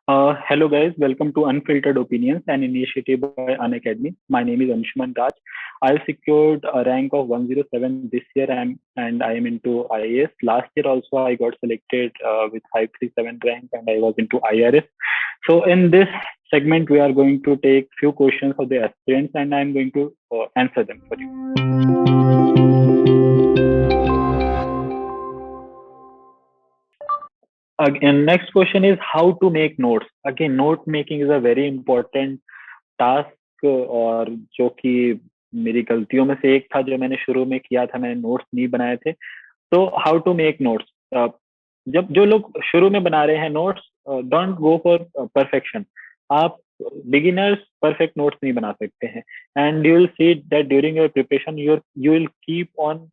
Hello guys, welcome to Unfiltered Opinions, an initiative by Unacademy. My name is Anshuman Raj. I secured a rank of 107 this year and I am into IAS. Last year also I got selected with 537 rank and I was into IRS. So in this segment we are going to take few questions of the aspirants and I am going to answer them for you. Again, next question is how to make notes. Again, note making is a very important task और जो कि मेरी गलतियों में से एक था जो मैंने शुरू में किया था मैंने नोट्स नहीं बनाए थे तो हाउ टू मेक नोट्स जब जो लोग शुरू में बना रहे हैं notes don't go for perfection आप बिगिनर्स परफेक्ट नोट्स नहीं बना सकते हैं and you will see that during your preparation you will keep on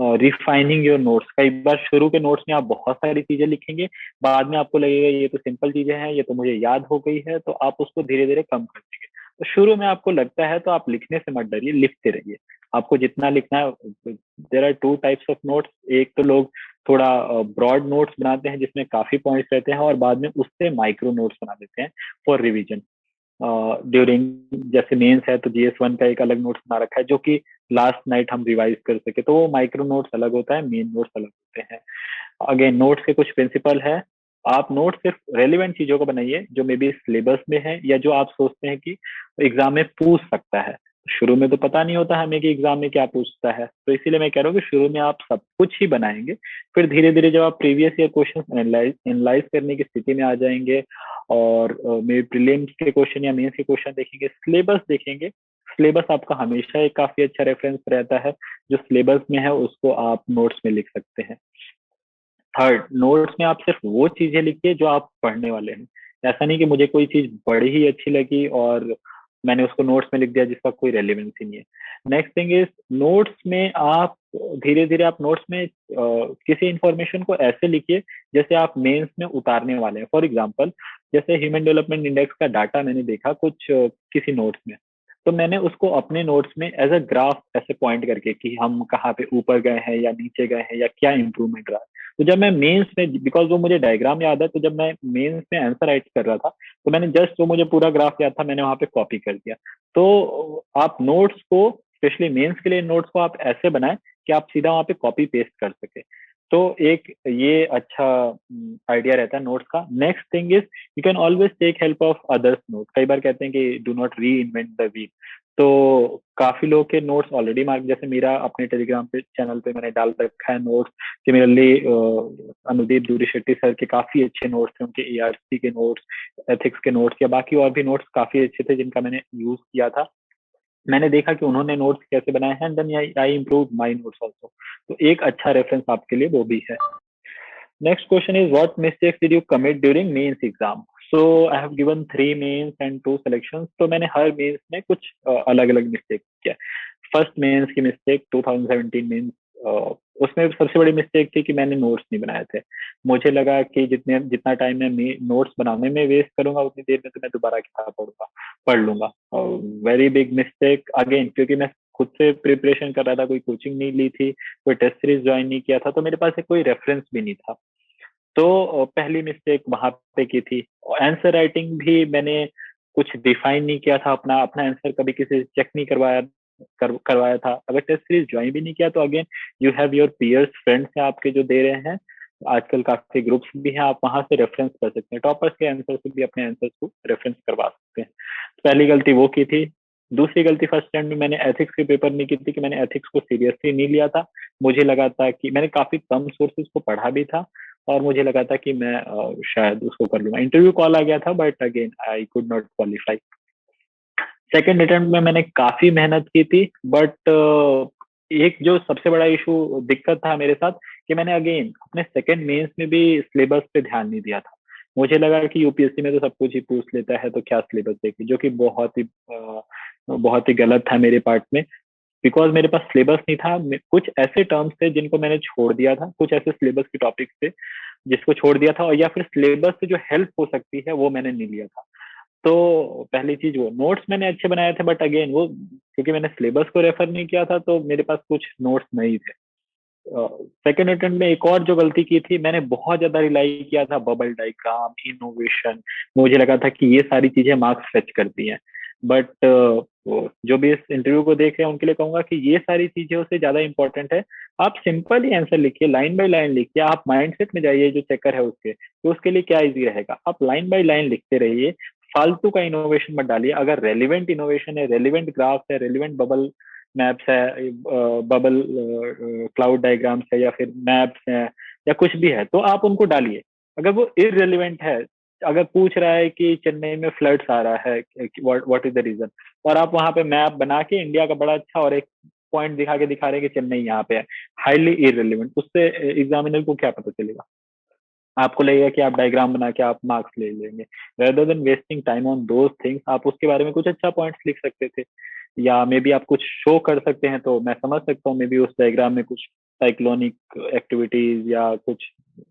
refining your notes कई बार शुरू के नोट्स में आप बहुत सारी चीजें लिखेंगे बाद में आपको लगेगा ये तो सिंपल चीजें हैं ये तो मुझे याद हो गई है तो आप उसको धीरे धीरे कम कर देंगे तो शुरू में आपको लगता है तो आप लिखने से मत डरिए लिखते रहिए आपको जितना लिखना है there are two types of notes एक तो लोग थोड़ा ब्रॉड नोट्स बनाते हैं जिसमें काफी पॉइंट्स रहते हैं और बाद में उससे माइक्रो नोट्स बना देते हैं फॉर रिवीजन ड्यूरिंग जैसे मेंस है तो GS1 का एक अलग नोट्स बना रखा है जो कि लास्ट नाइट हम रिवाइज कर सके तो वो माइक्रो नोट्स अलग होता है मेन नोट्स अलग होते हैं अगेन नोट्स के कुछ प्रिंसिपल है आप नोट सिर्फ रेलिवेंट चीजों को बनाइए जो मे बी सिलेबस में है या जो आप सोचते हैं कि एग्जाम में पूछ सकता है शुरू में तो पता नहीं होता हमें कि एग्जाम में क्या पूछता है तो इसीलिए मैं कह रहा हूँ कि शुरू में आप सब कुछ ही बनाएंगे फिर धीरे धीरे जब आप प्रीवियस ईयर क्वेश्चन एनालाइज करने की स्थिति में आ जाएंगे और मे प्रीलिम्स के क्वेश्चन या मेंस के क्वेश्चन देखेंगे सिलेबस देखेंगे सिलेबस आपका हमेशा एक काफी अच्छा रेफरेंस रहता है जो सिलेबस में है उसको आप नोट्स में लिख सकते हैं थर्ड नोट्स में आप सिर्फ वो चीजें लिखिए जो आप पढ़ने वाले हैं ऐसा नहीं कि मुझे कोई चीज बड़ी ही अच्छी लगी और मैंने उसको नोट्स में लिख दिया जिसका कोई रेलिवेंस ही नहीं है नेक्स्ट थिंग इज नोट्स में आप धीरे धीरे आप नोट्स में किसी इंफॉर्मेशन को ऐसे लिखिए जैसे आप मेंस में उतारने वाले हैं फॉर एग्जांपल जैसे ह्यूमन डेवलपमेंट इंडेक्स का डाटा मैंने देखा कुछ किसी नोट्स में तो मैंने उसको अपने नोट्स में एज अ ग्राफ ऐसे पॉइंट करके कि हम कहाँ पे ऊपर गए हैं या नीचे गए हैं या क्या इंप्रूवमेंट रहा है तो जब मैं मेंस में बिकॉज वो मुझे डायग्राम याद है तो जब मैं मेंस में आंसर राइट कर रहा था तो मैंने जस्ट वो मुझे पूरा ग्राफ याद था मैंने वहां पे कॉपी कर दिया तो आप नोट्स को स्पेशली मेंस के लिए नोट्स को आप ऐसे बनाएं कि आप सीधा वहां पे कॉपी पेस्ट कर सके तो एक ये अच्छा आइडिया रहता है नोट्स का next thing is you can always take help of others note कई बार कहते हैं कि do not reinvent the wheel तो काफी लोग के नोट्स ऑलरेडी मार्क जैसे मेरा अपने टेलीग्राम पे चैनल पे मैंने डाल रखा है नोट्स सिमिलरली अनुदीप दूरी शेट्टी सर के काफी अच्छे नोट्स थे उनके ARC के नोट्स एथिक्स के नोट्स या बाकी और भी नोट्स काफी अच्छे थे जिनका मैंने यूज किया था मैंने देखा कि उन्होंने नोट्स कैसे बनाए हैं then I improve my notes also तो एक अच्छा रेफरेंस आपके लिए वो भी है Next question is what mistakes did you commit during mains exam? So I have given 3 mains and 2 selections. तो मैंने हर मेंस में कुछ अलग अलग मिस्टेक किया फर्स्ट मेंस की मिस्टेक 2017 मेंस उसमें सबसे बड़ी मिस्टेक थी कि मैंने नोट्स नहीं बनाए थे मुझे लगा कि जितना टाइम मैं नोट्स बनाने में वेस्ट करूंगा उतनी देर में तो मैं दोबारा किताब पढ़ लूंगा वेरी बिग मिस्टेक अगेन क्योंकि मैं खुद से प्रिपरेशन कर रहा था कोई कोचिंग नहीं ली थी कोई टेस्ट सीरीज ज्वाइन नहीं किया था तो मेरे पास कोई रेफरेंस भी नहीं था तो पहली मिस्टेक वहां पे की थी आंसर राइटिंग भी मैंने कुछ डिफाइन नहीं किया था अपना अपना आंसर कभी किसी से चेक नहीं करवाया था अगर टेस्ट सीरीज ज्वाइन भी नहीं किया तो again you have your peers friends हैं आपके जो दे रहे हैं आजकल काफी ग्रुप्स भी हैं आप वहां से रेफरेंस कर सकते हैं टॉपर्स के आंसर से भी अपने आंसर को रेफरेंस करवा सकते हैं तो पहली गलती वो की थी दूसरी गलती फर्स्ट टाइम में मैंने एथिक्स के पेपर में की थी कि मैंने एथिक्स को सीरियसली नहीं लिया था मुझे लगा था कि मैंने काफी कम सोर्सेज को पढ़ा भी था और मुझे लगा था कि मैं शायद उसको कर लूंगा इंटरव्यू कॉल आ गया था but again I could not qualify second attempt में मैंने काफी मेहनत की थी बट एक जो सबसे बड़ा इशू दिक्कत था मेरे साथ कि मैंने अगेन अपने सेकेंड मेंस में भी सिलेबस पे ध्यान नहीं दिया था मुझे लगा कि यूपीएससी में तो सब कुछ ही पूछ लेता है तो क्या सिलेबस देखिए जो कि बहुत ही गलत था मेरे पार्ट में बिकॉज मेरे पास सिलेबस नहीं था कुछ ऐसे टर्म्स थे जिनको मैंने छोड़ दिया था कुछ ऐसे सिलेबस के टॉपिक्स थे जिसको छोड़ दिया था और या फिर सिलेबस से जो हेल्प हो सकती है वो मैंने नहीं लिया था तो पहली चीज वो नोट्स मैंने अच्छे बनाए थे बट अगेन वो क्योंकि मैंने सिलेबस को रेफर नहीं किया था तो मेरे पास कुछ नोट्स नहीं थे सेकेंड अटेम्प्ट में एक और जो गलती की थी, मैंने बहुत ज्यादा रिलाई किया था बबल डायग्राम, इनोवेशन। मुझे लगा था कि ये सारी चीजें मार्क्स फेच करती हैं, बट जो भी इस इंटरव्यू को देख रहे हैं उनके लिए कहूंगा कि ये सारी चीजें उससे ज्यादा इंपॉर्टेंट है। आप सिंपल ही आंसर लिखिए, लाइन बाय लाइन लिखिए, आप माइंडसेट में जाइए जो चेकर है उसके, तो उसके लिए क्या इजी रहेगा, आप लाइन बाय लाइन लिखते रहिए। फालतू का इनोवेशन मत डालिए। अगर रेलिवेंट इनोवेशन है, रेलिवेंट ग्राफ है, रेलिवेंट बबल मैप्स है, बबल क्लाउड डायग्राम्स है, या फिर मैप्स है, या कुछ भी है, तो आप उनको डालिए। अगर वो इररिलेवेंट है, अगर पूछ रहा है कि चेन्नई में फ्लड्स आ रहा है, व्हाट इज द रीजन, और आप वहां पे मैप बना के इंडिया का बड़ा अच्छा और एक पॉइंट दिखा के दिखा रहे हैं कि चेन्नई यहाँ पे है, हाईली इररिलेवेंट, उससे एग्जामिनर को क्या पता चलेगा। आपको लगेगा कि आप डायग्राम बना के आप मार्क्स ले लेंगे। Rather than wasting time on those things, आप उसके बारे में कुछ अच्छा पॉइंट्स लिख सकते थे, या मे बी आप कुछ शो कर सकते हैं, तो मैं समझ सकता हूँ मे बी उस डायग्राम में कुछ साइक्लोनिक एक्टिविटीज या कुछ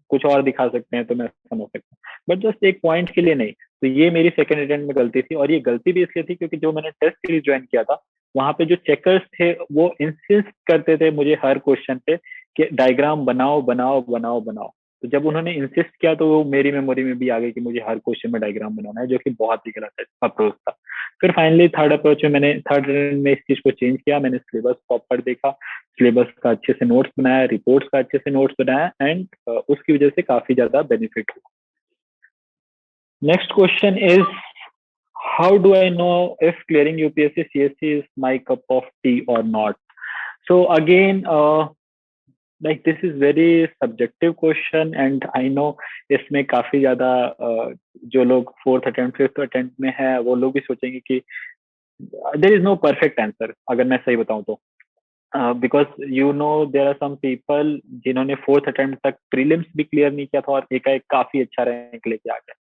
कुछ और दिखा सकते हैं, तो मैं समझ सकता हूँ, बट जस्ट एक पॉइंट के लिए नहीं। तो ये मेरी सेकंड अटेम्प्ट में गलती थी, और ये गलती भी इसलिए थी क्योंकि जो मैंने टेस्ट सीरीज ज्वाइन किया था, वहां पे जो चेकर्स थे वो इंसिस्ट करते थे मुझे हर क्वेश्चन पे कि डायग्राम बनाओ बनाओ बनाओ बनाओ। तो जब उन्होंने इंसिस्ट किया तो वो मेरी मेमोरी में भी आ गई कि मुझे हर क्वेश्चन में डायग्राम बनाना है, जो कि बहुत ही गलत अप्रोच था। फिर फाइनली थर्ड अप्रोच में मैंने थर्ड में इस चीज को चेंज किया, मैंने सिलेबस प्रॉपर देखा, सिलेबस का अच्छे से नोट्स बनाया, रिपोर्ट्स का अच्छे से नोट्स बनाया, एंड उसकी वजह से काफी ज्यादा बेनिफिट हुआ। Next question is, how do I know if clearing UPSC CSC is my cup of tea और not? So again, like this is very subjective question, and I know इसमें काफी ज्यादा जो लोग फोर्थ अटेम्प्ट फिफ्थ अटेम्प्ट में है वो लोग भी सोचेंगे कि there is no perfect answer, अगर मैं सही बताऊं तो। Because you know there are some people जिन्होंने फोर्थ अटेम्प्ट तक प्रीलिम्स भी क्लियर नहीं किया था और एकाएक काफी अच्छा रैंक लेके आ गए।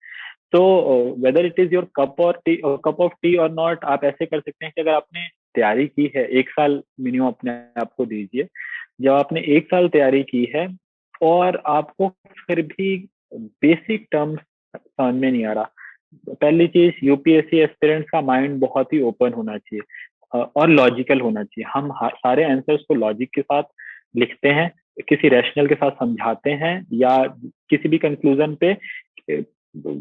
तो whether it is your cup of tea और नॉट, आप ऐसे कर सकते हैं कि अगर आपने तैयारी की है, एक साल मिनिमम अपने आप को दीजिए। जब आपने एक साल तैयारी की है और आपको फिर भी बेसिक टर्म्स समझ में नहीं आ रहा, पहली चीज, यूपीएससी एस्पिरेंट्स का माइंड बहुत ही ओपन होना चाहिए और लॉजिकल होना चाहिए। हम सारे आंसर्स को लॉजिक के साथ लिखते हैं, किसी रैशनल के साथ समझाते हैं, या किसी भी कंक्लूजन पे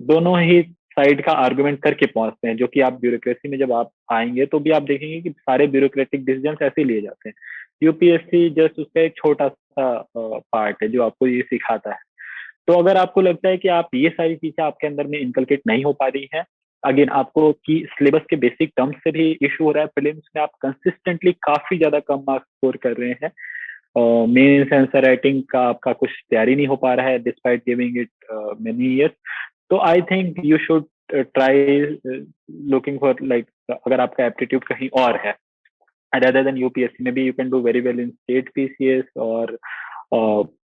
दोनों ही साइड का आर्गुमेंट करके पहुंचते हैं, जो कि आप ब्यूरोक्रेसी में जब आप आएंगे तो भी आप देखेंगे कि सारे ब्यूरोक्रेटिक डिसीजन ऐसे लिए जाते हैं। यूपीएससी जस्ट उसका एक छोटा सा पार्ट है जो आपको ये सिखाता है। तो अगर आपको लगता है कि आप ये सारी चीजें आपके अंदर में इनकलकेट नहीं हो पा रही हैं, अगेन आपको कि सिलेबस के बेसिक टर्म्स से भी इशू हो रहा है, प्रीलिम्स में आप कंसिस्टेंटली काफी ज्यादा कम मार्क्स स्कोर कर रहे हैं, मेंस आंसर राइटिंग का आपका कुछ तैयारी नहीं हो पा रहा है despite giving it many years, तो I think you should try looking for, like अगर आपका एप्टीट्यूड कहीं और है rather than UPSC, maybe you can do very well in state PCS or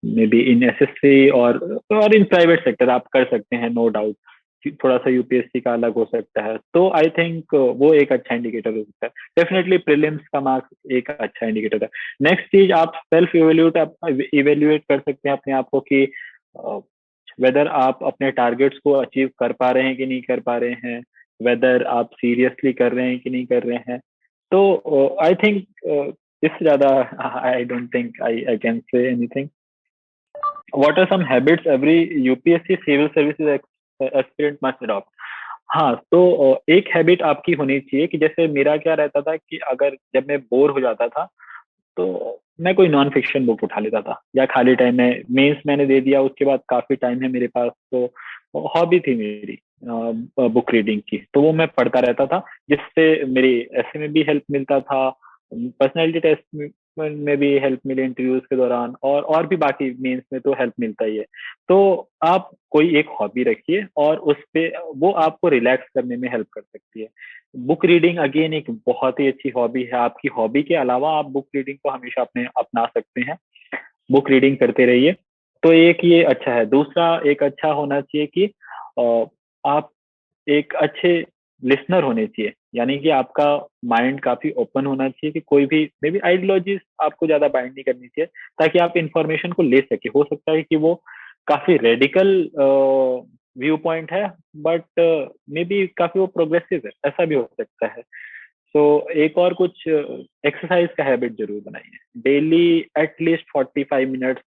maybe in SSC और in private sector आप कर सकते हैं, नो डाउट। थोड़ा सा यूपीएससी का अलग हो सकता है, तो आई थिंक वो एक अच्छा इंडिकेटर हो सकता है। डेफिनेटली प्रीलिम्स का मार्क्स एक अच्छा इंडिकेटर है। नेक्स्ट चीज, आप सेल्फ इवेल्युएट कर सकते हैं अपने आप को कि वेदर आप अपने टारगेट्स को अचीव कर पा रहे हैं कि नहीं कर पा रहे हैं, वेदर आप सीरियसली कर रहे हैं कि नहीं कर रहे हैं। तो आई थिंक इससे ज्यादा I don't think I can say anything. What are some habits every UPSC civil services aspirant must adopt? हाँ, तो एक हैबिट आपकी होनी चाहिए कि जैसे मेरा क्या रहता था कि अगर जब मैं बोर हो जाता था तो मैं कोई नॉन फिक्शन बुक उठा लेता था, या खाली टाइम में मेंस मैंने दे दिया उसके बाद काफी टाइम है मेरे पास, तो हॉबी थी मेरी बुक रीडिंग की, तो वो मैं पढ़ता रहता था, जिससे मेरी ऐसे में भी हेल्प मिलता था, पर्सनैलिटी टेस्ट में भी हेल्प मिली इंटरव्यूज के दौरान, और भी बाकी मेंस में तो हेल्प मिलता ही है। तो आप कोई एक हॉबी रखिए और उस पे वो आपको रिलैक्स करने में हेल्प कर सकती है। बुक रीडिंग अगेन एक बहुत ही अच्छी हॉबी है। आपकी हॉबी के अलावा आप बुक रीडिंग को हमेशा अपने अपना सकते हैं, बुक रीडिंग करते रहिए। तो एक ये अच्छा है। दूसरा एक अच्छा होना चाहिए कि आप एक अच्छे लिसनर होने चाहिए, यानी कि आपका माइंड काफी ओपन होना चाहिए कि कोई भी मे बी आइडियोलॉजीज आपको ज्यादा बाइंड नहीं करनी चाहिए, ताकि आप इंफॉर्मेशन को ले सके। हो सकता है कि वो काफी रेडिकल व्यू पॉइंट है, बट मे बी काफी वो प्रोग्रेसिव है, ऐसा भी हो सकता है। सो एक और कुछ एक्सरसाइज का हैबिट जरूर बनाइए, डेली एटलीस्ट 45 मिनट्स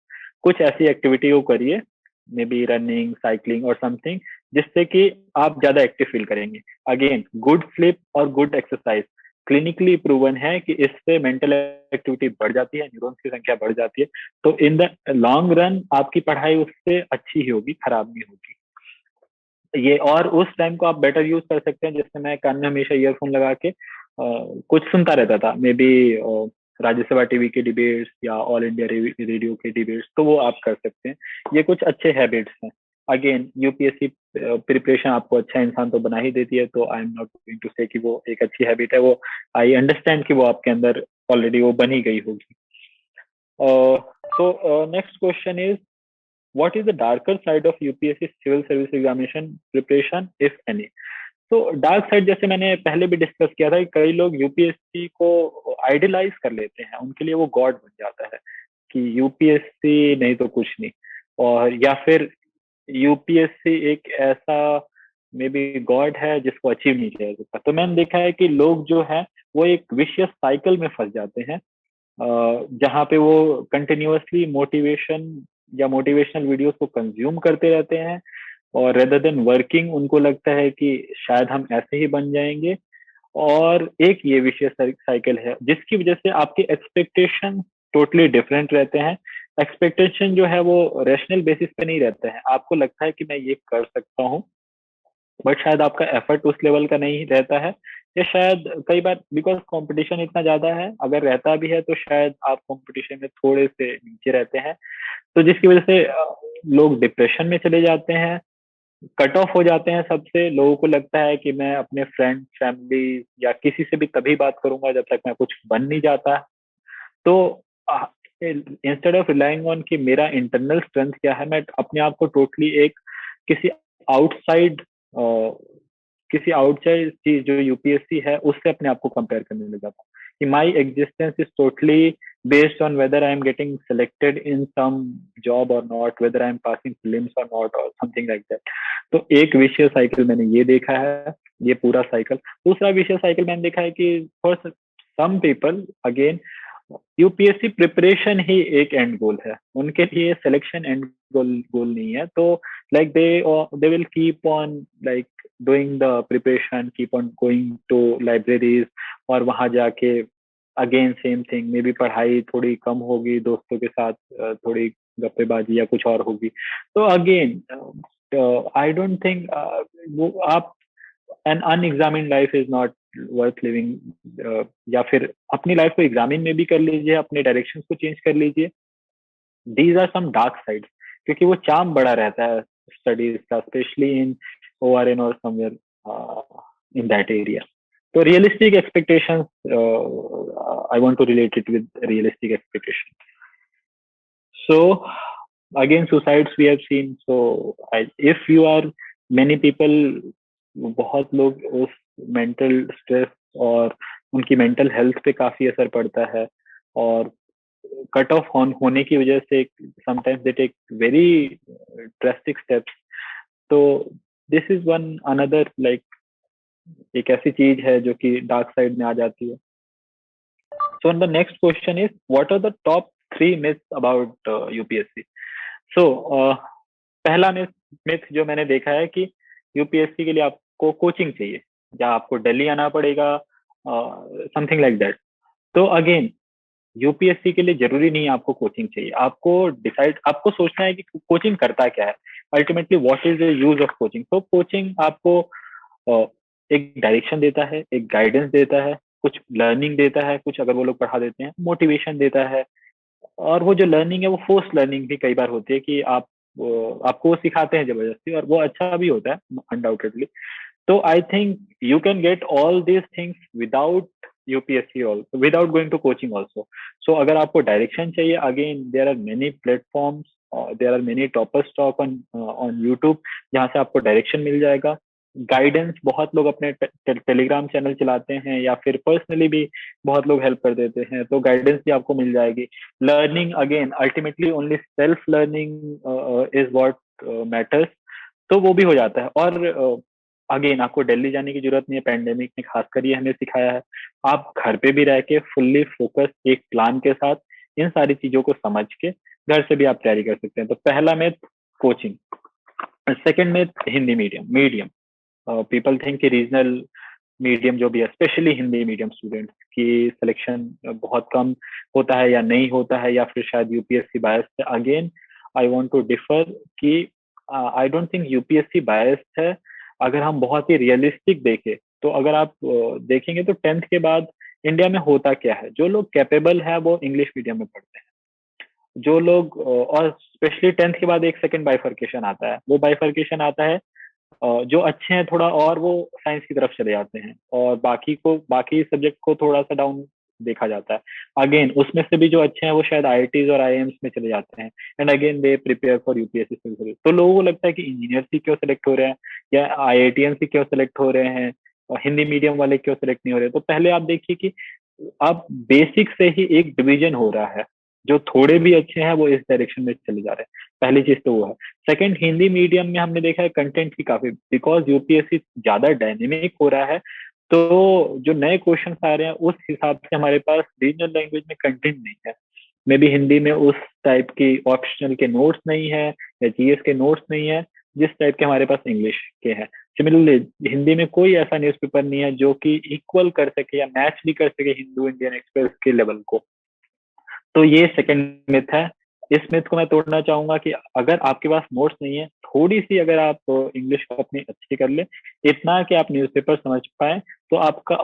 कुछ ऐसी एक्टिविटी को करिए, मे बी रनिंग, साइकिलिंग और समथिंग, जिससे कि आप ज्यादा एक्टिव फील करेंगे। अगेन, गुड स्लीप और गुड एक्सरसाइज क्लिनिकली प्रूवन है कि इससे मेंटल एक्टिविटी बढ़ जाती है, न्यूरॉन्स की संख्या बढ़ जाती है। तो इन द लॉन्ग रन आपकी पढ़ाई उससे अच्छी ही होगी, खराब नहीं होगी। ये और उस टाइम को आप बेटर यूज कर सकते हैं, जैसे मैं कान में हमेशा ईयरफोन लगा के कुछ सुनता रहता था, मे बी राज्यसभा टीवी के डिबेट्स या ऑल इंडिया रेडियो के डिबेट्स, तो वो आप कर सकते हैं। ये कुछ अच्छे हैबिट्स हैं। अगेन, यूपीएससी प्रिपरेशन आपको अच्छा इंसान तो बना ही देती है, तो I am not going to say कि वो एक अच्छी हैबिट है, वो आई अंडरस्टैंड कि वो आपके अंदर ऑलरेडी वो बनी गई होगी। So next question is, what is the darker side of UPSC civil service examination preparation, if any? तो डार्क साइड जैसे मैंने पहले भी डिस्कस किया था कि कई लोग यूपीएससी को आइडियलाइज कर लेते हैं, उनके लिए वो गॉड बन जाता है कि यूपीएससी नहीं तो कुछ नहीं, और या फिर यूपीएससी एक ऐसा मे बी गॉड है जिसको अचीव नहीं किया जा सकता। तो मैंने देखा है कि लोग जो है वो एक विशियस साइकिल में फंस जाते हैं, जहाँ पे वो कंटिन्यूअसली मोटिवेशन या मोटिवेशनल वीडियोस को कंज्यूम करते रहते हैं, और रेदर देन वर्किंग उनको लगता है कि शायद हम ऐसे ही बन जाएंगे। और एक ये विशेष साइकिल है जिसकी वजह से आपके एक्सपेक्टेशन टोटली डिफरेंट रहते हैं। एक्सपेक्टेशन जो है वो रेशनल बेसिस पे नहीं रहते हैं, आपको लगता है कि मैं ये कर सकता हूँ, बट शायद आपका एफर्ट उस लेवल का नहीं रहता है, या शायद कई बार बिकॉज कंपटीशन इतना ज्यादा है, अगर रहता भी है तो शायद आप कंपटीशन में थोड़े से नीचे रहते हैं, तो जिसकी वजह से लोग डिप्रेशन में चले जाते हैं, कट ऑफ हो जाते हैं सबसे। लोगों को लगता है कि मैं अपने फ्रेंड, फैमिली या किसी से भी तभी बात करूंगा जब तक मैं कुछ बन नहीं जाता। तो इंस्टेड ऑफ रिलाइंग ऑन कि मेरा इंटरनल स्ट्रेंथ क्या है, मैं अपने आप को टोटली एक किसी आउटसाइड किसी आउटसाइड चीज जो यूपीएससी है उससे अपने आप को कंपेयर करने लग जाता हूँ कि my existence is totally based on whether I am getting selected in some job or not, whether I am passing prelims or not, or something like that. तो एक विषय साइकिल मैंने ये देखा है, ये पूरा साइकिल। दूसरा विषय साइकिल मैंने देखा है कि for some people again UPSC preparation ही एक एंड गोल है, उनके लिए सिलेक्शन एंड गोल नहीं है। तो like they will keep on like doing the preparation, keep on going to libraries, और वहां जाके again same thing, maybe पढ़ाई थोड़ी कम होगी, दोस्तों के साथ थोड़ी गप्पेबाजी या कुछ और होगी। तो अगेन आई डोंट थिंक वो आप an unexamined life is not worth living, या फिर अपनी लाइफ को एग्जामिन में भी कर लीजिए, अपने डायरेक्शन को चेंज कर लीजिए। These are some dark sides, क्योंकि वो चार्म बड़ा रहता है स्टडीज का, स्पेशली इन ओआरएन और somewhere in that area. So realistic expectations, I want to relate it with realistic expectations. So again, suicides we have seen. So if you are many people, बहुत लोग उस mental stress और उनकी mental health पे काफी असर पड़ता है, और कट ऑफ होने की वजह से sometimes they take very drastic steps. तो this is one another like एक ऐसी चीज है जो कि डार्क साइड में आ जाती है। So the next question is, what are the top 3 myths about UPSC? So पहला मिथ जो मैंने देखा है कि यूपीएससी के लिए आपको कोचिंग चाहिए या आपको दिल्ली आना पड़ेगा, समथिंग लाइक दैट। तो अगेन, यूपीएससी के लिए जरूरी नहीं है आपको कोचिंग चाहिए, आपको सोचना है कि कोचिंग करता क्या है, ultimately what is the use of coaching. तो कोचिंग आपको एक डायरेक्शन देता है, एक गाइडेंस देता है, कुछ लर्निंग देता है, कुछ अगर वो लोग पढ़ा देते हैं मोटिवेशन देता है, और वो जो लर्निंग है वो फोर्स लर्निंग भी कई बार होती है कि आपको वो सिखाते हैं जबरदस्ती, और वो अच्छा भी होता है अनडाउटेडली। तो I think you can get all these things without UPSC also, without going to coaching also. So अगर आपको डायरेक्शन चाहिए, again there are many platforms, there are many toppers talk on YouTube, जहाँ से आपको direction मिल जाएगा। Guidance, बहुत लोग अपने टेलीग्राम चैनल चलाते हैं या फिर पर्सनली भी बहुत लोग हेल्प कर देते हैं, तो गाइडेंस भी आपको मिल जाएगी। Learning, again ultimately only self learning is what matters, तो वो भी हो जाता है। और अगेन आपको दिल्ली जाने की जरूरत नहीं है, पैंडेमिक ने खासकर ये हमें सिखाया है। आप घर पे भी रह के फुल्ली फोकस एक प्लान के साथ इन सारी चीजों को समझ के घर से भी आप तैयारी कर सकते हैं। तो पहला में कोचिंग, सेकंड में हिंदी मीडियम। पीपल थिंक कि रीजनल मीडियम जो भी है, स्पेशली हिंदी मीडियम स्टूडेंट्स की सिलेक्शन बहुत कम होता है या नहीं होता है, या फिर शायद यूपीएससी बायस है। Again I want to differ कि I don't think UPSC bias है। अगर हम बहुत ही रियलिस्टिक देखें तो अगर आप देखेंगे तो टेंथ के बाद इंडिया में होता क्या है, जो लोग कैपेबल है वो इंग्लिश मीडियम में पढ़ते हैं। जो लोग और स्पेशली टेंथ के बाद एक सेकंड बाइफर्केशन आता है, वो बाइफर्केशन आता है जो अच्छे हैं थोड़ा और वो साइंस की तरफ चले जाते हैं, और बाकी सब्जेक्ट को थोड़ा सा डाउन देखा जाता है। अगेन उसमें से भी जो अच्छे हैं वो शायद आईआईटीज और आईएम्स में चले जाते हैं, and again they prepare for UPSC civil service. तो लोगों को लगता है कि इंजीनियर ही क्यों सेलेक्ट हो रहे हैं या आईआईटीएन ही क्यों सेलेक्ट हो रहे हैं और हिंदी मीडियम वाले क्यों सेलेक्ट नहीं हो रहे। तो पहले आप देखिए कि अब बेसिक से ही एक डिवीजन हो रहा है, जो थोड़े भी अच्छे हैं वो इस डायरेक्शन में चले जा रहे हैं। पहली चीज तो वो है। सेकंड, हिंदी मीडियम में हमने देखा है कंटेंट की काफी, बिकॉज यूपीएससी ज्यादा डायनेमिक हो रहा है, तो जो नए क्वेश्चन आ रहे हैं उस हिसाब से हमारे पास रीजनल लैंग्वेज में कंटेंट नहीं है। मे बी हिंदी में उस टाइप की ऑप्शनल के नोट्स नहीं है या जीएस के नोट्स नहीं है जिस टाइप के हमारे पास इंग्लिश के हैं। सिमिलरली हिंदी में कोई ऐसा न्यूज़पेपर नहीं है जो कि इक्वल कर सके या मैच भी कर सके हिंदू इंडियन एक्सप्रेस के लेवल को। तो ये सेकंड मिथ है। इस मिथ को मैं तोड़ना चाहूंगा कि अगर आपके पास नोट्स नहीं है, थोड़ी सी अगर आप इंग्लिश को अपनी अच्छी कर ले, इतना कि आप न्यूज़पेपर समझ पाए, तो आपका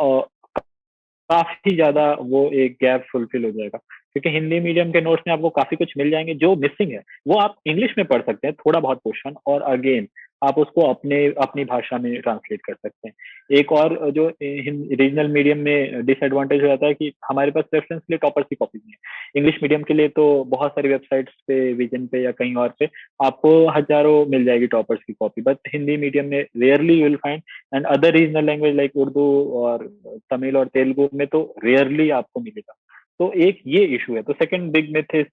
काफी ज्यादा वो एक गैप फुलफिल हो जाएगा। क्योंकि हिंदी मीडियम के नोट्स में आपको काफी कुछ मिल जाएंगे, जो मिसिंग है वो आप इंग्लिश में पढ़ सकते हैं थोड़ा बहुत पोर्शन, और अगेन आप उसको अपनी भाषा में ट्रांसलेट कर सकते हैं। एक और जो रीजनल मीडियम में डिसएडवांटेज हो जाता है कि हमारे पास रेफरेंस के लिए टॉपर्स की कॉपी नहीं है। इंग्लिश मीडियम के लिए तो बहुत सारी वेबसाइट्स पे, विजन पे या कहीं और पे आपको हजारों मिल जाएगी टॉपर्स की कॉपी, बट हिंदी मीडियम में rarely you will find. And other regional language like Urdu और तमिल और तेलुगु में तो रेयरली आपको मिलेगा। तो एक ये इशू है। तो second big myth is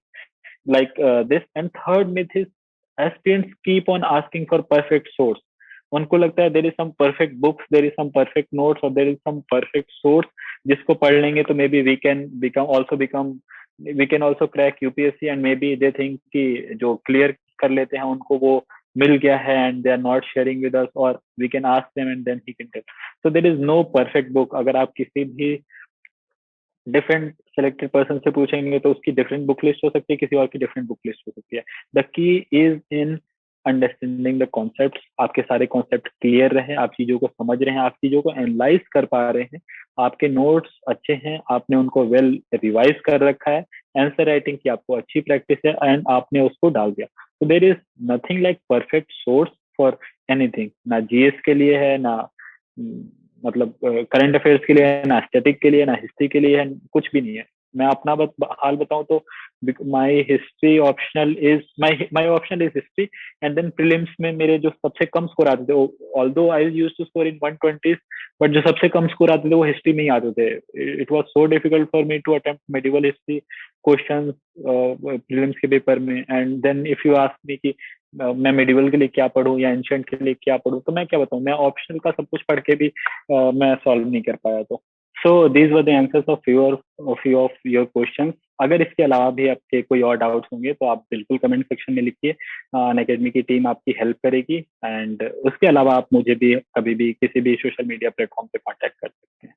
like this, and third myth is aspirants keep on asking for perfect source. उनको लगता है there is some perfect books, there is some perfect notes और there is some perfect source जिसको पढ़ लेंगे तो may be we can also crack UPSC, and may be they think कि जो क्लियर कर लेते हैं उनको वो मिल गया है and they are not sharing with us, और we can ask them and then he can tell. So there is no perfect book. अगर आप किसी भी डिफरेंट सेलेक्टेड पर्सन से पूछेंगे तो उसकी डिफरेंट बुक लिस्ट हो सकती है, किसी और की डिफरेंट बुक लिस्ट हो सकती है। The key is in understanding the concept. आपके सारे कॉन्सेप्ट क्लियर रहे, आप चीजों को समझ रहे हैं, आप चीजों को एनालाइज कर पा रहे हैं, आपके नोट्स अच्छे हैं, आपने उनको वेल रिवाइज कर रखा है, आंसर राइटिंग की आपको अच्छी प्रैक्टिस है, एंड आपने उसको डाल दिया। तो there is nothing like perfect source for anything. ना जीएस के लिए है, ना मतलब करंट अफेयर्स के लिए है, ना स्टैटिक के लिए, ना हिस्ट्री के लिए है, कुछ भी नहीं है। मैं अपना हाल बताऊं तो my history optional is my optional is history, and then prelims में मेरे जो सबसे कम स्कोर आते थे, although I used to score in 120, but जो सबसे कम स्कोर आते थे वो हिस्ट्री में ही आते थे। It was so difficult for me to attempt medieval history questions prelims के पेपर में। And then if you ask me कि मैं मेडिवल के लिए क्या पढूं या एंशिएंट के लिए क्या पढूं, तो मैं क्या बताऊं, मैं ऑप्शनल का सब कुछ पढ़ के भी मैं सॉल्व नहीं कर पाया। तो so these were the answers of your questions. अगर इसके अलावा भी आपके कोई और डाउट्स होंगे तो आप बिल्कुल कमेंट सेक्शन में लिखिए, अनअकैडमी की टीम आपकी हेल्प करेगी। एंड उसके अलावा आप मुझे भी कभी भी किसी भी सोशल मीडिया प्लेटफॉर्म पे कांटेक्ट कर सकते हैं।